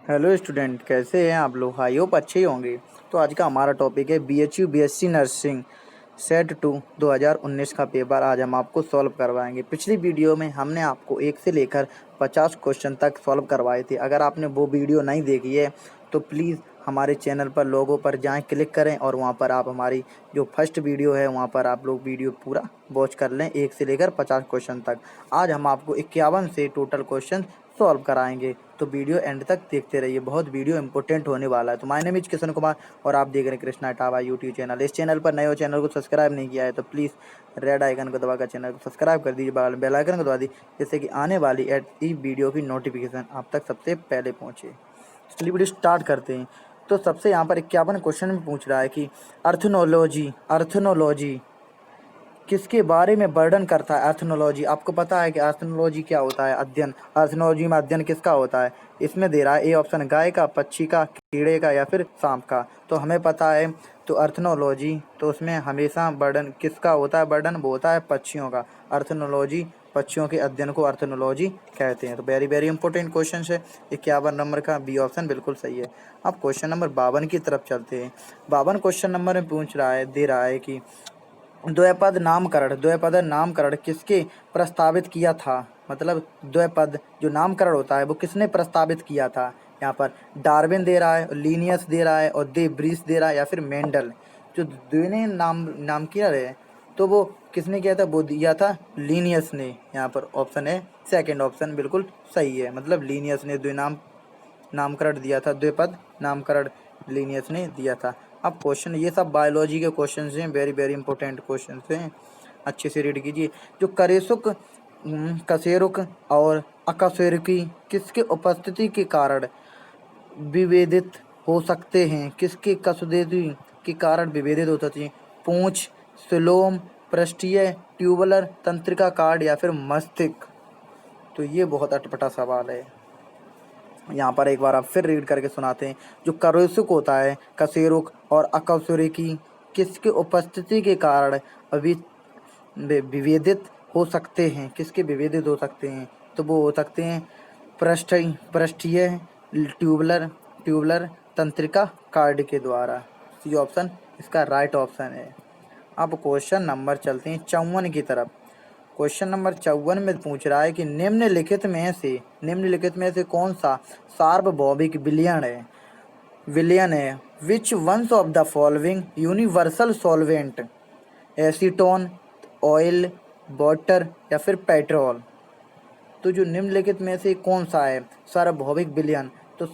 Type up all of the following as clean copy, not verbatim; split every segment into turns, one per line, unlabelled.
Hello student, कैसे हैं आप लोग? आई होप अच्छे ही होंगे। तो आज का हमारा टॉपिक है BHU BSc नर्सिंग सेट 2 2019 का पेपर। आज हम आपको सॉल्व करवाएंगे। पिछली वीडियो में हमने आपको 1 से लेकर 50 क्वेश्चन तक सॉल्व करवाए थे। अगर आपने वो वीडियो नहीं देखी है तो प्लीज़ हमारे चैनल पर लोगों पर जाएं, क्लिक करें और वहां पर आप हमारी जो फर्स्ट वीडियो है वहां पर आप लोग वीडियो पूरा वॉच कर लें, 1 से लेकर 50 क्वेश्चन तक। आज हम आपको 51 से टोटल क्वेश्चन सॉल्व कराएंगे, तो वीडियो एंड तक देखते रहिए। बहुत वीडियो इंपॉर्टेंट होने वाला है। तो my name is Kishan Kumar और आप देख रहे हैं कृष्णा टावा यूट्यूब चैनल। इस चैनल पर नए हो, चैनल को सब्सक्राइब नहीं किया है तो प्लीज़ रेड आइकन को दबाकर चैनल को सब्सक्राइब कर दीजिए, बगल में बेल आइकन को दबा दीजिए, जिससे कि आने वाली इस वीडियो की नोटिफिकेशन आप तक सबसे पहले पहुँचे। चलिए वीडियो स्टार्ट करते हैं। तो सबसे यहाँ पर 51 क्वेश्चन में पूछ रहा है कि अर्थनोलॉजी किसके बारे में वर्णन करता है? अर्थनोलॉजी, आपको पता है कि अर्थनोलॉजी क्या होता है? अध्ययन। अर्थनोलॉजी में अध्ययन किसका होता है? इसमें दे रहा है ए ऑप्शन, गाय का, पक्षी का, कीड़े का या फिर सांप का। तो हमें पता है तो अर्थनोलॉजी, तो उसमें हमेशा वर्णन किसका होता है? वर्णन वो होता है पक्षियों का। अर्थनोलॉजी, पक्षियों के अध्ययन को अर्थनोलॉजी कहते हैं। तो वेरी वेरी इंपॉर्टेंट क्वेश्चन है। 51 नंबर का बी ऑप्शन बिल्कुल सही है। अब क्वेश्चन नंबर 52 की तरफ चलते हैं। 52 क्वेश्चन नंबर में पूछ रहा है, दे रहा है कि द्विपद नामकरण किसके प्रस्तावित किया था? मतलब द्विपद जो नामकरण होता है वो किसने प्रस्तावित किया था? यहाँ पर डार्विन दे रहा है, लीनियस दे रहा है और दे ब्रीस दे रहा है या फिर मेंडल। जो द्विने नाम किया है तो वो किसने किया था? वो दिया था लीनियस ने। यहाँ पर ऑप्शन है सेकंड ऑप्शन बिल्कुल सही है। मतलब लीनियस ने नामकरण दिया था, द्विपद नामकरण लीनियस ने दिया था। अब क्वेश्चन ये सब बायोलॉजी के क्वेश्चन हैं, वेरी वेरी इंपॉर्टेंट क्वेश्चन हैं, अच्छे से रीड कीजिए। जो कशेरुक और अकशेरुकी किसके उपस्थिति के कारण विभेदित हो सकते हैं? किसके कसुदेती के कारण विभेदित हो सकती हैं? पूंछ, सिलोम, पृष्ठीय, ट्यूबुलर, तंत्रिका कार्ड या फिर मस्तिष्क। तो ये बहुत अटपटा सवाल है। यहाँ पर एक बार आप फिर रीड करके सुनाते हैं। जो कशेरुक होता है, कशेरुक और अकशेरुकी किसके उपस्थिति के कारण अभी विभेदित हो सकते हैं? किसके विभेदित हो सकते हैं? तो वो हो सकते हैं पृष्ठीय, ट्यूबुलर, तंत्रिका कार्ड के द्वारा। सी ऑप्शन इसका राइट ऑप्शन है। अब क्वेश्चन नंबर चलते हैं 54 की तरफ। क्वेश्चन नंबर 54 में पूछ रहा है कि निम्नलिखित में से कौन सा सार्वभौमिक विलयन है? Which ones of the following universal solvent? Acetone, oil, water या फिर पेट्रोल। तो जो निम्नलिखित में से कौन सा है सार्वभौमिक विलयन? तो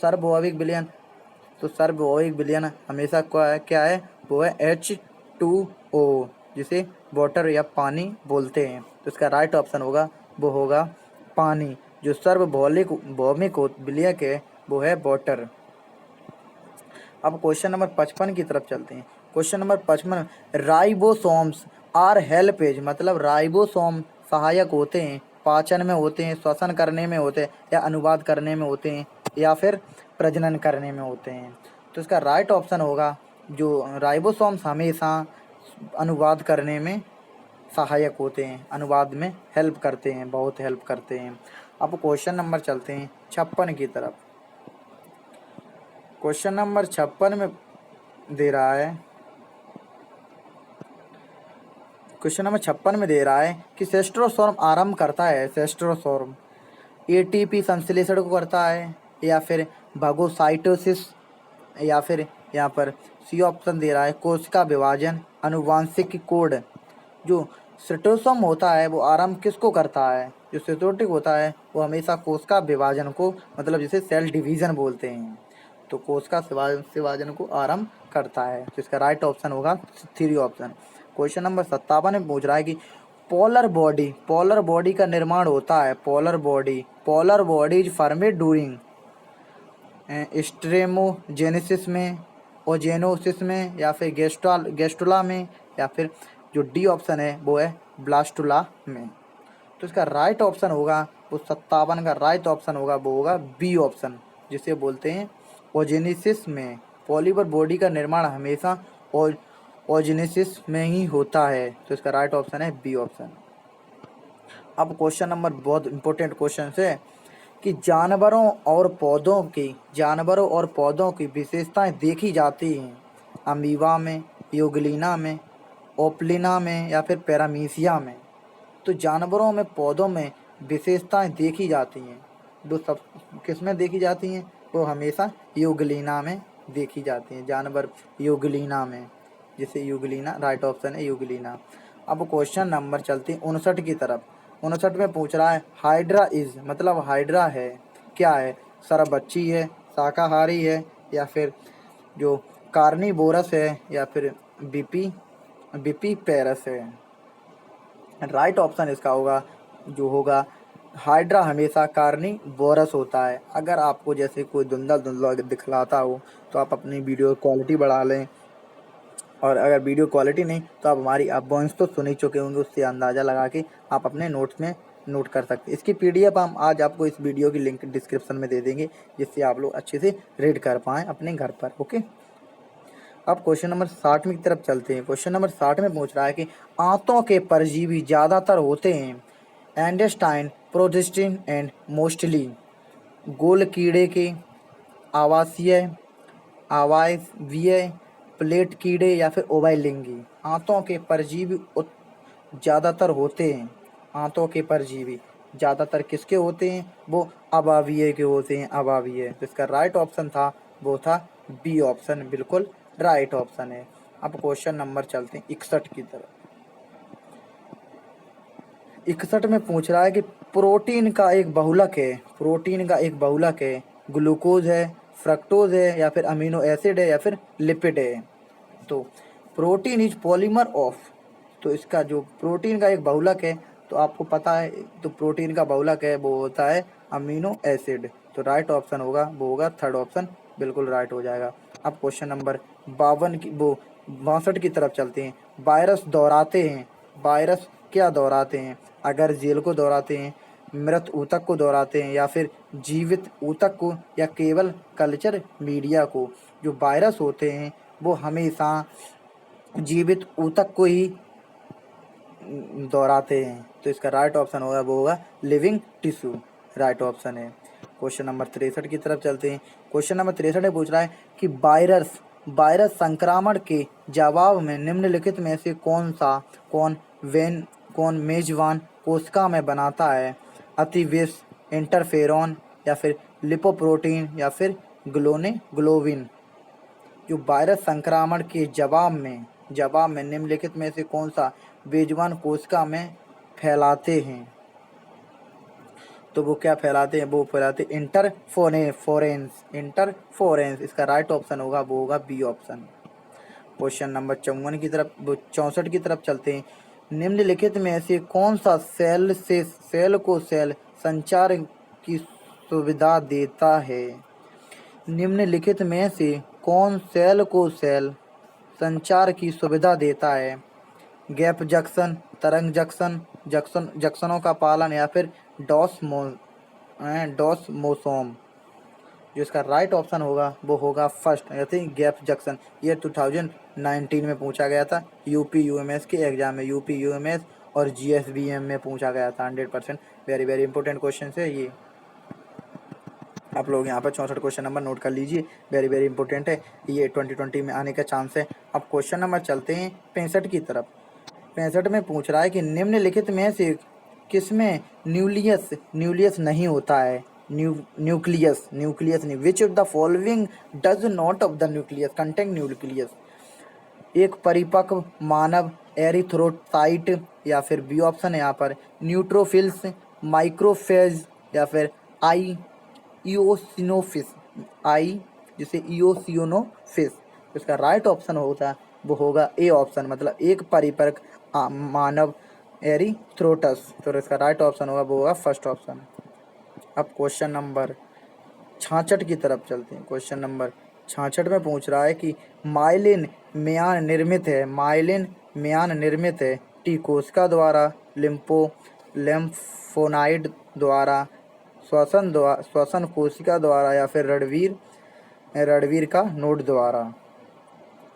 सार्वभौमिक विलयन हमेशा क्या है? वो है H2O, जिसे वाटर या पानी बोलते हैं। तो इसका राइट ऑप्शन होगा वो होगा पानी। जो सार्वभौमिक विलयक है वो है वाटर। अब क्वेश्चन नंबर 55 की तरफ चलते हैं। Question number 55, ribosomes are helpers, मतलब राइबोसोम सहायक होते हैं, पाचन में होते हैं, श्वसन करने में होते हैं या अनुवाद करने में होते हैं या फिर प्रजनन करने में होते हैं। तो इसका राइट ऑप्शन होगा जो राइबोसोम्स हमेशा अनुवाद करने में सहायक होते हैं, अनुवाद में हेल्प करते हैं, बहुत हेल्प करते हैं। अब क्वेश्चन नंबर चलते हैं 56 की तरफ। क्वेश्चन नंबर 56 में दे रहा है कि सेस्ट्रोसोर्म आरंभ करता है, सेस्ट्रोसोर्म एटीपी संश्लेषण को करता है या फिर भागोसाइटोसिस या फिर यहाँ पर सी ऑप्शन दे रहा है कोशिका विभाजन, आनुवांशिक कोड। जो सेस्ट्रोसोम होता है वो आरंभ किसको करता है? जो सेस्ट्रोटिक होता है वो हमेशा कोशिका विभाजन को, मतलब जिसे सेल डिवीजन बोलते हैं, तो कोशिका विभाजन को आरंभ करता है। तो इसका राइट ऑप्शन होगा 3 ऑप्शन। क्वेश्चन नंबर 57 में पूछ रहा है कि पोलर बॉडी का निर्माण होता है, polar body is formed during spermatogenesis में, ओजेनोसिस में या फिर गेस्टुला में या फिर जो डी ऑप्शन है वो है ब्लास्टुला में। तो इसका राइट ऑप्शन होगा वो 57 का राइट ऑप्शन होगा वो होगा बी ऑप्शन, जिसे बोलते हैं ओजेनेसिस में। पॉलीमर बॉडी का निर्माण हमेशा ओजेनेसिस में ही होता है। तो इसका राइट ऑप्शन है बी ऑप्शन। अब क्वेश्चन नंबर बहुत इंपॉर्टेंट क्वेश्चन है कि जानवरों और पौधों की विशेषताएं देखी जाती हैं अमीबा में, यूग्लिना में, ओपलिना में या फिर पैरामीशिया में। तो जानवरों में पौधों में विशेषताएं देखी जाती हैं, वो सब किस में देखी जाती हैं? वो हमेशा यूग्लिना में देखी जाती हैं, जानवर यूग्लिना में, जिसे यूग्लिना राइट ऑप्शन है यूग्लिना। अब क्वेश्चन नंबर चलते हैं 59 की तरफ। 59 में पूछ रहा है हाइड्रा इज, मतलब हाइड्रा है क्या है? सरबच्ची है, शाकाहारी है, या फिर जो कार्निवोरस है, या फिर बिपी पैरस है। राइट ऑप्शन इसका होगा जो होगा हाइड्रा हमेशा कार्निवोरस होता है। अगर आपको जैसे कोई धुंधला दिखलाता हो तो आप अपनी वीडियो क्वालिटी बढ़ा लें, और अगर वीडियो क्वालिटी नहीं तो आप वॉइस तो सुन ही चुके होंगे, उससे अंदाज़ा लगा के आप अपने नोट्स में नोट कर सकते हैं। इसकी पीडीएफ हम आज आपको इस वीडियो की लिंक डिस्क्रिप्शन में दे देंगे, जिससे आप लोग अच्छे से रीड कर पाएँ अपने घर पर। ओके, अब क्वेश्चन नंबर 60 की तरफ चलते हैं। क्वेश्चन नंबर 60 में पूछ रहा है कि आंतों के परजीवी ज़्यादातर होते हैं एंडेस्टाइन, प्रोजेस्टिन एंड मोस्टली गोल कीड़े के, आवासीय, आवायवीय, प्लेट कीड़े या फिर ओभयलिंगी। आंतों के परजीवी ज़्यादातर होते हैं, आंतों के परजीवी ज़्यादातर किसके होते हैं? वो अवावीय के होते हैं, अवावीय। तो इसका राइट ऑप्शन था वो था बी ऑप्शन, बिल्कुल राइट ऑप्शन है। अब क्वेश्चन नंबर चलते हैं 61 की तरफ। 61 में पूछ रहा है कि प्रोटीन का एक बहुलक है, प्रोटीन का एक बहुलक है, ग्लूकोज है, फ्रक्टोज है, या फिर अमीनो एसिड है, या फिर लिपिड है। तो प्रोटीन इज पॉलीमर ऑफ, तो इसका जो प्रोटीन का एक बहुलक है, तो आपको पता है तो प्रोटीन का बहुलक है वो होता है अमीनो एसिड। तो राइट ऑप्शन होगा वो होगा थर्ड ऑप्शन, बिल्कुल राइट हो जाएगा। अब क्वेश्चन नंबर 62 की तरफ चलते हैं। वायरस दोहराते हैं, वायरस क्या दोहराते हैं? अगर जेल को दोहराते हैं, मृत ऊतक को दोहराते हैं, या फिर जीवित ऊतक को, या केवल कल्चर मीडिया को। जो वायरस होते हैं वो हमेशा जीवित ऊतक को ही दोहराते हैं। तो इसका राइट ऑप्शन होगा वो होगा लिविंग टिश्यू, राइट ऑप्शन है। क्वेश्चन नंबर 63 की तरफ चलते हैं। क्वेश्चन नंबर 63 में पूछ रहा है कि वायरस संक्रमण के जवाब में निम्नलिखित में से कौन मेजबान कोशिका में बनाता है? अतिविष, इंटरफेरॉन, या फिर लिपोप्रोटीन, या फिर ग्लोबिन। जो वायरस संक्रमण के जवाब में निम्नलिखित में से कौन सा मेजबान कोशिका में फैलाते हैं? तो वो क्या फैलाते हैं? वो फैलाते इंटरफोरेंस। इसका राइट ऑप्शन होगा वो होगा बी ऑप्शन। क्वेश्चन नंबर 64 की तरफ चलते हैं। निम्नलिखित में से कौन सा सेल को सेल संचार की सुविधा देता है? निम्नलिखित में से कौन सेल को सेल संचार की सुविधा देता है? गैप जंक्शन, तरंग जंक्शनों का पालन, या फिर डॉसमोसोम। जो इसका राइट ऑप्शन होगा वो होगा फर्स्ट, यानी गैप जंक्शन। ये 2019 में पूछा गया था यूपी यूएमएस के एग्जाम में, यूपी यूएमएस और जीएसबीएम में पूछा गया था 100%। वेरी वेरी इंपॉर्टेंट क्वेश्चन है ये, आप लोग यहाँ पर 64 क्वेश्चन नंबर नोट कर लीजिए, वेरी वेरी इंपॉर्टेंट है ये, 2020 में आने का चांस है। अब क्वेश्चन नंबर चलते हैं 65 की तरफ। 65 में पूछ रहा है कि निम्नलिखित में से किसमें न्यूक्लियस नहीं होता है? न्यूक्लियस नहीं। Which of the following does not of the nucleus contain nucleus? एक परिपक्व मानव एरिथ्रोसाइट, या फिर बी ऑप्शन है यहाँ पर न्यूट्रोफिल्स, माइक्रोफेज, या फिर इओसिनोफिस, जिसे इओसिनोफिस। इसका राइट ऑप्शन होता वो होगा ए ऑप्शन, मतलब एक परिपक्व मानव एरिथ्रोटस। तो इसका राइट ऑप्शन होगा वो होगा फर्स्ट ऑप्शन। अब क्वेश्चन नंबर 66 की तरफ चलते हैं। क्वेश्चन नंबर 66 में पूछ रहा है कि माइलिन म्यान निर्मित है टी कोशिका द्वारा, लिम्फोनाइड द्वारा, श्वसन कोशिका द्वारा, या फिर रणवीर का नोड द्वारा।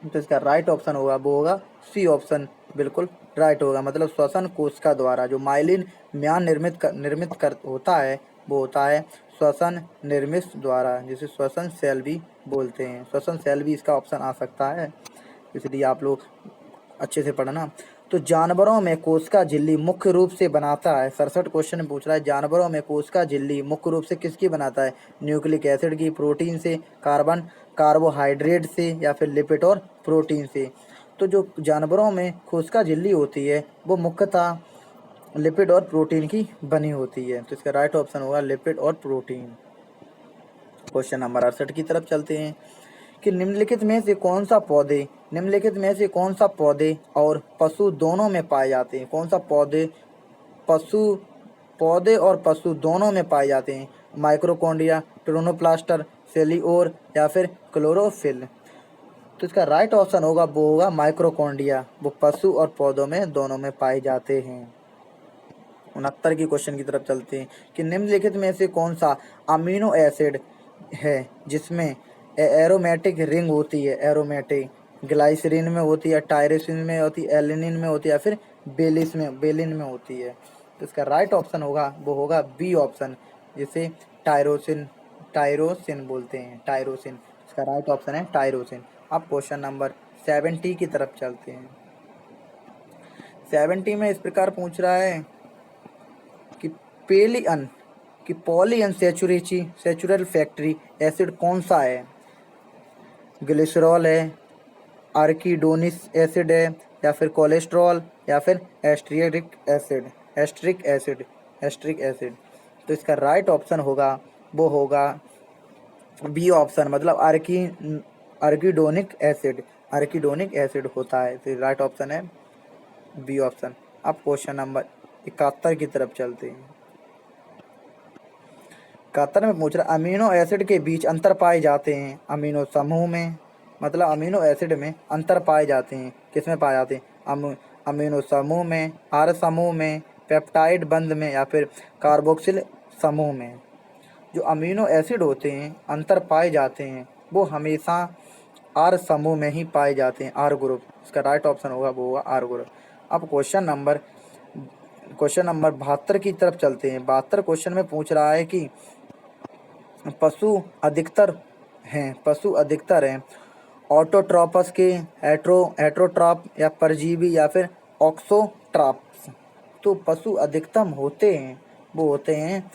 तो इसका राइट ऑप्शन होगा वो होगा सी ऑप्शन, बिल्कुल राइट होगा। मतलब श्वसन कोशिका द्वारा जो माइलिन म्यान निर्मित होता है वो होता है श्वसन निर्मित द्वारा, जिसे श्वसन सेल भी बोलते हैं। श्वसन सेल भी इसका ऑप्शन आ सकता है, इसलिए आप लोग अच्छे से पढ़ना। तो जानवरों में कोशिका झिल्ली मुख्य रूप से बनाता है, 67 क्वेश्चन पूछ रहा है, जानवरों में कोशिका झिल्ली मुख्य रूप से किसकी बनाता है? न्यूक्लिक एसिड की, प्रोटीन से, कार्बोहाइड्रेट से, या फिर लिपिड और प्रोटीन से। तो जो जानवरों में कोशिका झिल्ली होती है वो मुख्यतः लिपिड और प्रोटीन की बनी होती है। तो इसका राइट ऑप्शन होगा लिपिड और प्रोटीन। क्वेश्चन नंबर 68 की तरफ चलते हैं कि निम्नलिखित में से कौन सा पौधे और पशु दोनों में पाए जाते हैं? कौन सा पौधे और पशु दोनों में पाए जाते हैं? माइक्रोकोन्ड्रिया, ट्रोनोप्लास्टर, सेल्यूलोज या फिर क्लोरोफिल। तो इसका राइट ऑप्शन होगा वो होगा माइक्रोकोन्ड्रिया, वो पशु और पौधों में दोनों में पाए जाते हैं। 69 की क्वेश्चन की तरफ चलते हैं कि निम्नलिखित में से कौन सा अमीनो एसिड है जिसमें एरोमेटिक रिंग होती है? एरोमेटिक ग्लाइसरीन में होती है, टायरोसिन में होती है, एलिनिन में होती है, या फिर बेलिन में होती है। तो इसका राइट ऑप्शन होगा वो होगा बी ऑप्शन, जिसे टायरोसिन बोलते हैं, टायरोसिन। इसका राइट ऑप्शन है टायरोसिन। अब क्वेश्चन नंबर 70 की तरफ चलते हैं। 70 में इस प्रकार पूछ रहा है कि पॉलीअनसैचुरेटेड फैटी एसिड कौन सा है? ग्लिसरॉल है, आर्किडोनिक एसिड है, या फिर कोलेस्ट्रॉल, या फिर एस्ट्रिक एसिड। तो इसका राइट ऑप्शन होगा वो होगा बी ऑप्शन, मतलब आर्किडोनिक एसिड होता है। तो राइट ऑप्शन है बी ऑप्शन। अब क्वेश्चन नंबर 71 की तरफ चलते हैं। 71 में पूछ रहा अमीनो एसिड के बीच अंतर पाए जाते हैं अमीनो समूह में, मतलब अमीनो एसिड में अंतर पाए जाते हैं, किस में पाए जाते हैं? अमीनो समूह में, आर समूह में, पेप्टाइड बंध में, या फिर कार्बोक्सिल समूह में। जो अमीनो एसिड होते हैं अंतर पाए जाते हैं वो हमेशा आर समूह में ही पाए जाते हैं, आर ग्रुप। इसका राइट ऑप्शन होगा वो होगा आर ग्रुप। अब क्वेश्चन नंबर 72 की तरफ चलते हैं। 72 क्वेश्चन में पूछ रहा है कि पशु अधिकतर हैं ऑटोट्रॉपस के, हेट्रोट्रॉप या परजीवी, या फिर ऑक्सोट्रॉप्स। तो पशु अधिकतम होते हैं वो होते हैं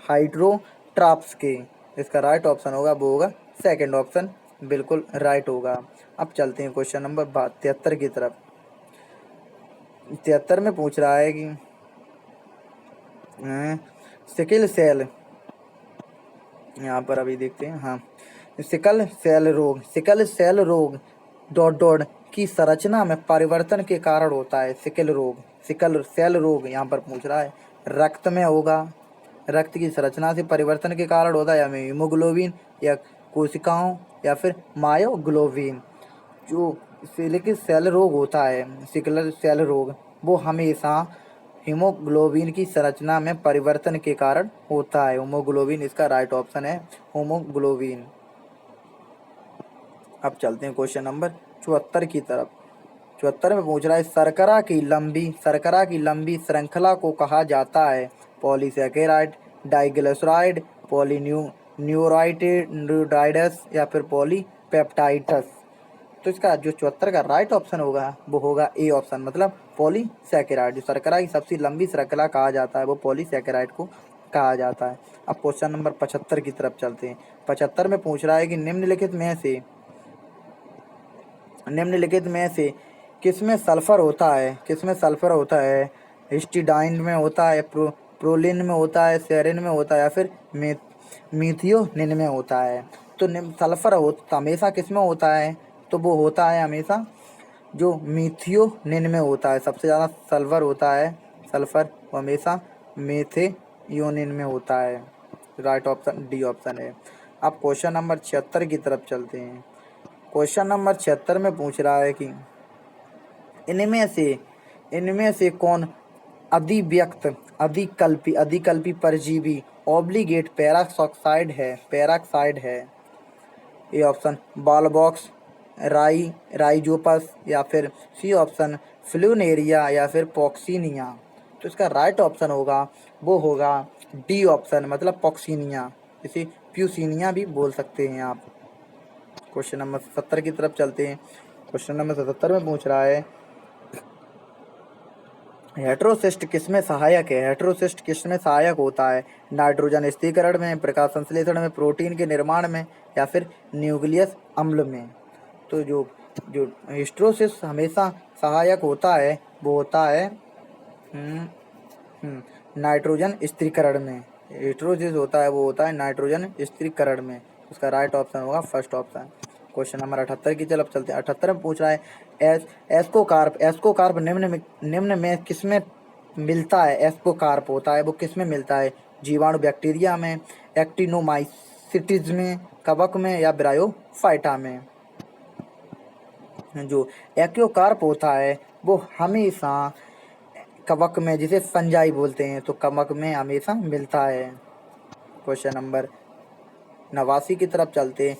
हाइड्रोट्रॉप्स के। इसका राइट ऑप्शन होगा वो होगा सेकंड ऑप्शन, बिल्कुल राइट होगा। अब चलते हैं क्वेश्चन नंबर 73 की तरफ। 73 में पूछ रहा है कि सिकल सेल, यहाँ पर अभी देखते हैं, हाँ, सिकल सेल रोग की संरचना में परिवर्तन के कारण होता है। सिकल सेल रोग यहाँ पर पूछ रहा है रक्त में होगा, रक्त की संरचना से परिवर्तन के कारण होता है, या हीमोग्लोबिन, या कोशिकाओं, या फिर मायोग्लोबिन। जो सिकल सेल रोग होता है, सिकल सेल रोग, वो हमेशा हीमोग्लोबिन की संरचना में परिवर्तन के कारण होता है। हीमोग्लोबिन इसका राइट ऑप्शन है, हीमोग्लोबिन। अब चलते हैं क्वेश्चन नंबर 74 की तरफ। 74 में पूछ रहा है शर्करा की लंबी श्रृंखला को कहा जाता है पॉलीसैकेराइड, डाइग्लिसराइड, पॉलीन्यूक्लियोटाइड्स, या फिर पॉलीपेप्टाइड्स। तो इसका जो 74 का राइट ऑप्शन होगा वो होगा ए ऑप्शन, मतलब पॉलीसैकेराइड। जो शर्करा की सबसे लंबी श्रृंखला कहा जाता है वो पॉलीसैकेराइड को कहा जाता है। अब क्वेश्चन नंबर 75 की तरफ चलते हैं। 75 में पूछ रहा है कि निम्नलिखित में से किसमें सल्फर होता है? हिस्टिडाइन में होता है, प्रोलिन में होता है, सेरिन में होता है, या फिर मीथियोनिन में होता है। तो सल्फर हमेशा किस में होता है? तो वो होता है हमेशा जो मीथियोनिन में होता है। सबसे ज़्यादा सल्फर होता है, वो हमेशा मीथियोनिन में होता है। राइट ऑप्शन डी ऑप्शन है। अब क्वेश्चन नंबर 76 की तरफ चलते हैं। क्वेश्चन नंबर 76 में पूछ रहा है कि इनमें से कौन अधिकल्पी परजीवी ऑब्लिगेट पैराक्साइड है? ए ऑप्शन बालबॉक्स, राइजोपस, या फिर सी ऑप्शन फ्लूनेरिया, या फिर पॉक्सीनिया। तो इसका राइट ऑप्शन होगा वो होगा डी ऑप्शन मतलब पॉक्सीनिया, इसे प्यूसिनिया भी बोल सकते हैं आप। क्वेश्चन नंबर 70 की तरफ चलते हैं। क्वेश्चन नंबर 77 में पूछ रहा है हेटेरोसिस्ट किसमें सहायक है? हेटेरोसिस्ट किसमें सहायक होता है? नाइट्रोजन स्थिरीकरण में, प्रकाश संश्लेषण में, प्रोटीन के निर्माण में, या फिर न्यूक्लियस अम्ल में? तो जो जो हिस्टोसिस हमेशा सहायक होता है वो होता है नाइट्रोजन स्थिरीकरण में। हिस्टोसिस होता है वो होता है नाइट्रोजन स्थिरीकरण में। उसका राइट ऑप्शन होगा फर्स्ट ऑप्शन। क्वेश्चन नंबर 78 की तरफ चलते हैं। 78 में पूछ रहा है एस्कोकार्प निम्न में किसमें मिलता है? एस्कोकार्प होता है वो किसमें मिलता है? जीवाणु बैक्टीरिया में, एक्टिनोमाइसिटिस में, कवक में, या ब्रायोफाइटा में? जो एक्योकार्प होता है वो हमेशा कवक में, जिसे फंजाई बोलते हैं, तो कवक में हमेशा मिलता है। क्वेश्चन नंबर 89 की तरफ चलते हैं।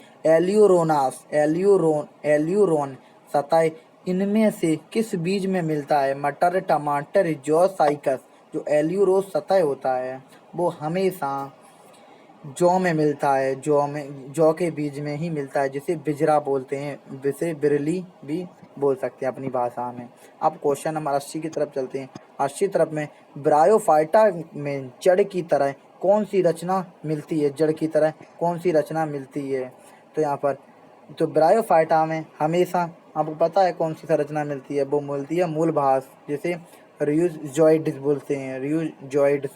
एल्यूरोन सतह इनमें से किस बीज में मिलता है? मटर, टमाटर, जौ, साइकस? जो एल्यूरोस सतह होता है वो हमेशा जौ में मिलता है, जौ के बीज में ही मिलता है, जिसे बिजरा बोलते हैं, जिसे बिरली भी बोल सकते हैं अपनी भाषा में। अब क्वेश्चन नंबर 80 की तरफ चलते हैं। 80 तरफ में ब्रायोफाइटा में जड़ की तरह कौन सी रचना मिलती है? जड़ की तरह कौन सी रचना मिलती है? तो यहाँ पर तो ब्रायोफाइटा में हमेशा आपको पता है कौन सी संरचना मिलती है? वो मिलती है मूलभास, जिसे रियूजॉइड्स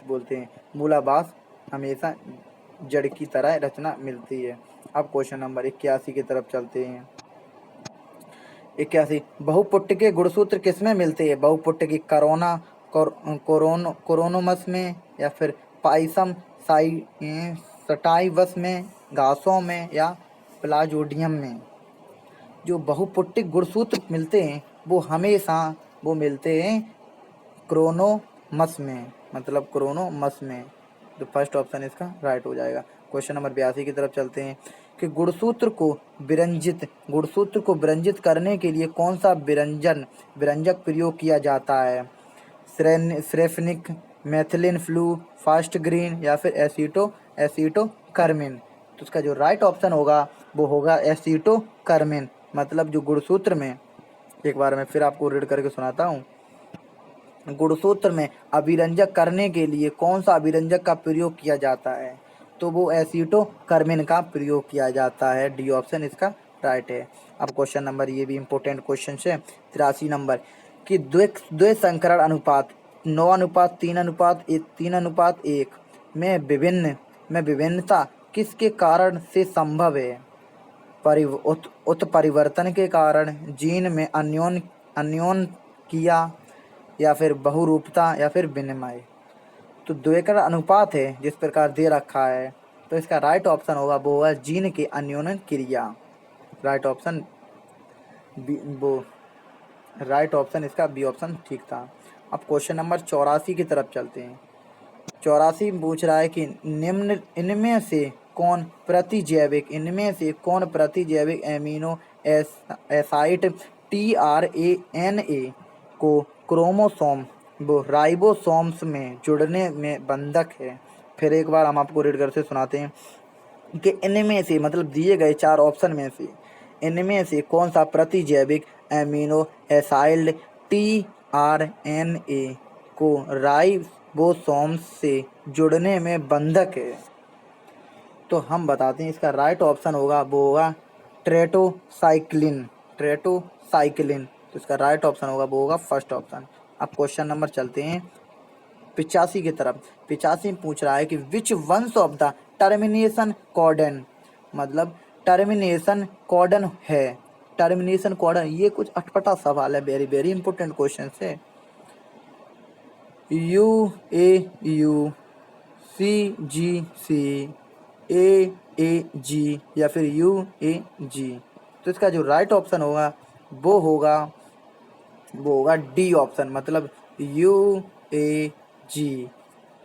बोलते हैं। मूलाभास हमेशा जड़ की तरह रचना मिलती है। अब क्वेश्चन नंबर 81 की तरफ चलते हैं। 81 बहुपुट के गुणसूत्र किसमें मिलते हैं? बहुपुट की कोरोनोमस में, या फिर पाइसम सटाइवस में, घासों में, या प्लाजोडियम में? जो बहुपुटिक गुणसूत्र मिलते हैं वो हमेशा वो मिलते हैं क्रोनोमस में, मतलब क्रोनोमस में। तो फर्स्ट ऑप्शन इसका राइट हो जाएगा। क्वेश्चन नंबर 82 की तरफ चलते हैं कि गुणसूत्र को विरंजित करने के लिए कौन सा विरंजक प्रयोग किया जाता है? स्रेफनिक, मेथिलिन फ्लू, फास्ट ग्रीन, या फिर एसीटोकर्मिन? तो उसका जो राइट ऑप्शन होगा वो होगा एसीटोकर्मिन। मतलब जो गुणसूत्र में, एक बार मैं फिर आपको रीड करके सुनाता हूँ। गुणसूत्र में अभिरंजक करने के लिए कौन सा अभिरंजक का प्रयोग किया जाता है? तो वो एसीटोकर्मिन का प्रयोग किया जाता है। डी ऑप्शन इसका राइट है। अब क्वेश्चन नंबर, ये भी इम्पोर्टेंट क्वेश्चन है, 83 नंबर कि द्वै संकरण अनुपात 9:3:1 में विभिन्नता किसके कारण से संभव है? उत्परिवर्तन के कारण, जीन में अन्योन किया, या फिर बहुरूपता, या फिर विनिमय? तो द्विकरण अनुपात है जिस प्रकार दे रखा है, तो इसका राइट ऑप्शन होगा वो होगा जीन के अन्योन क्रिया। राइट ऑप्शन इसका बी ऑप्शन ठीक था। अब क्वेश्चन नंबर 84 की तरफ चलते हैं। 84 पूछ रहा है कि इनमें से कौन प्रतिजैविक एमिनो एसाइड tRNA को क्रोमोसोम वो राइबोसोम्स में जुड़ने में बंधक है? फिर एक बार हम आपको रीड करके सुनाते हैं कि इनमें से, मतलब दिए गए 4 ऑप्शन में से, इनमें से कौन सा प्रतिजैविक एमिनो एसाइड tRNA को राइबोसोम्स से जुड़ने में बंधक है? तो हम बताते हैं इसका राइट ऑप्शन होगा वो होगा ट्रेटोसाइक्लिन। तो इसका राइट ऑप्शन होगा वो होगा फर्स्ट ऑप्शन। अब क्वेश्चन नंबर चलते हैं 85 की तरफ। 85 पूछ रहा है कि विच वंस ऑफ द टर्मिनेशन कॉर्डन, मतलब टर्मिनेशन कॉर्डन है। टर्मिनेशन कॉर्डन, ये कुछ अटपटा सवाल है, वेरी वेरी इंपॉर्टेंट क्वेश्चन है। UAU, CGC, AAG, या फिर UAG? तो इसका जो राइट ऑप्शन होगा वो होगा डी ऑप्शन, मतलब UAG।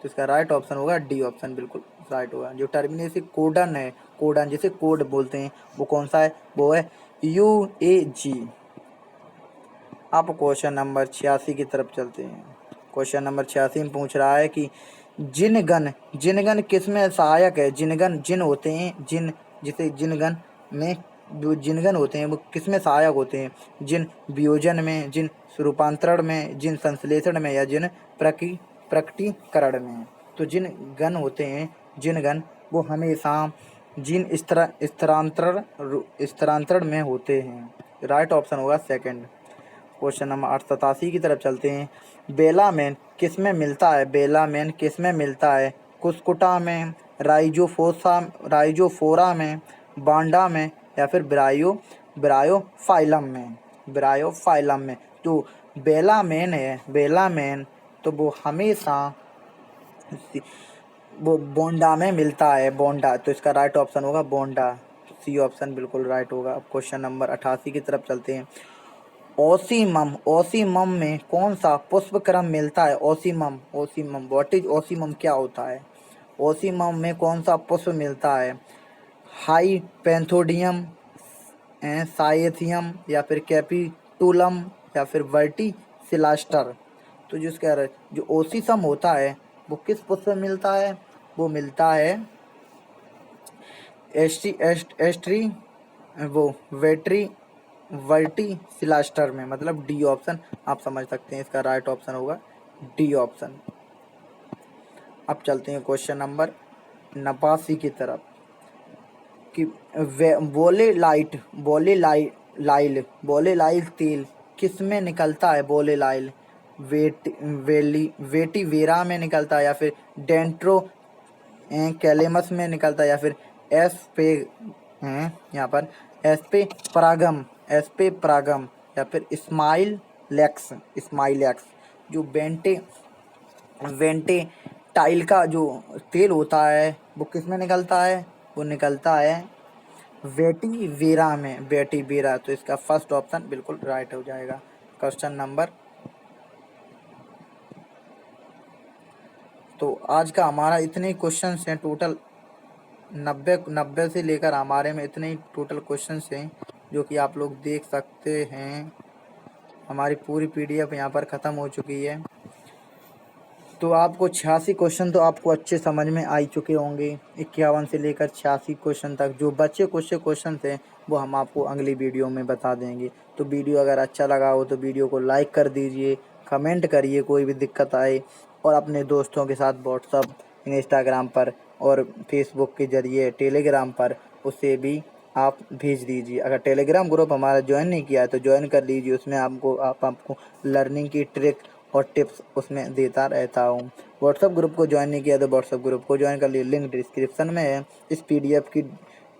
तो इसका राइट ऑप्शन होगा डी ऑप्शन, बिल्कुल राइट होगा। जो टर्मिनेशन कोडन है, कोडन जिसे कोड बोलते हैं, वो कौन सा है? वो है UAG। अब क्वेश्चन नंबर 86 की तरफ चलते हैं। क्वेश्चन नंबर 86 में पूछ रहा है कि जिनगण किसमें सहायक है? जिनगण जिन होते हैं, जिन जिसे जिनगण में जो जिनगण होते हैं वो किसमें सहायक होते हैं? जिन वियोजन में, जिन रूपांतरण में, जिन संश्लेषण में या जिन प्रकटीकरण में। तो जिन गण होते हैं, जिन गण, वो हमेशा जिन स्थानांतरण में होते हैं। राइट ऑप्शन होगा सेकंड। क्वेश्चन नंबर 87 की तरफ चलते हैं। बेलामेन किसमें मिलता है? बेलामेन किसमें मिलता है? कुस्कुटा में, राइजोफोरा में, बांडा में, या फिर ब्रायोफाइलम में। ब्रायोफाइलम में। तो बेलामेन है, बेलामेन, तो वो हमेशा वो बोंडा में मिलता है, बोंडा। तो इसका राइट ऑप्शन होगा बोंडा। सी ऑप्शन बिल्कुल राइट होगा। अब क्वेश्चन नंबर 88 की तरफ चलते हैं। ओसीमम, ओसीमम में कौन सा पुष्प क्रम मिलता है? Ocimum, Ocimum, what is Ocimum, क्या होता है? ओसीमम में कौन सा पुष्प मिलता है? हाईपेंथोडियम, साइथियम, या फिर कैपिटुलम, या फिर वर्टिसिलास्टर। तो जो ओसीसम होता है वो किस पुष्प में मिलता है? वो मिलता है एस्ट्री वो वर्टिसिलास्टर में। मतलब डी ऑप्शन आप समझ सकते हैं, इसका राइट ऑप्शन होगा डी ऑप्शन। अब चलते हैं क्वेश्चन नंबर 89 की तरफ कि बोलेलाइल तेल किस में निकलता है? बोलेलाइल वेटिवेरा में निकलता है, या फिर डेंट्रो कैलेमस में निकलता है, या फिर एस्पे यहाँ पर एस्पे परागम, या फिर स्माइलैक्स। जो वेंटे टाइल का जो तेल होता है वो किस में निकलता है? वो निकलता है वेटिवेरा में, वेटिवेरा। तो इसका फर्स्ट ऑप्शन बिल्कुल राइट हो जाएगा। क्वेश्चन नंबर, तो आज का हमारा इतने क्वेश्चन हैं टोटल 90 से लेकर हमारे में इतने ही टोटल क्वेश्चन हैं जो कि आप लोग देख सकते हैं। हमारी पूरी पीडीएफ यहाँ पर ख़त्म हो चुकी है। तो आपको 86 क्वेश्चन तो आपको अच्छे समझ में आ चुके होंगे। 51 से लेकर 86 क्वेश्चन तक जो बचे कुछ क्वेश्चन थे वो हम आपको अगली वीडियो में बता देंगे। तो वीडियो अगर अच्छा लगा हो तो वीडियो को लाइक कर दीजिए, कमेंट करिए कोई भी दिक्कत आए, और अपने दोस्तों के साथ व्हाट्सअप, इंस्टाग्राम पर और फेसबुक के ज़रिए टेलीग्राम पर उसे भी आप भेज दीजिए। अगर टेलीग्राम ग्रुप हमारा ज्वाइन नहीं किया है तो ज्वाइन कर लीजिए। उसमें आपको लर्निंग की ट्रिक और टिप्स उसमें देता रहता हूँ। व्हाट्सअप ग्रुप को ज्वाइन नहीं किया तो व्हाट्सअप ग्रुप को ज्वाइन कर लिए, लिंक डिस्क्रिप्शन में है। इस पीडीएफ की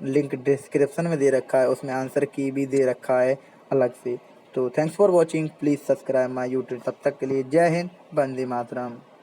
लिंक डिस्क्रिप्शन में दे रखा है, उसमें आंसर की भी दे रखा है अलग से। तो thanks for watching, please subscribe my YouTube. तब तक के लिए जय हिंद, वंदे मातरम।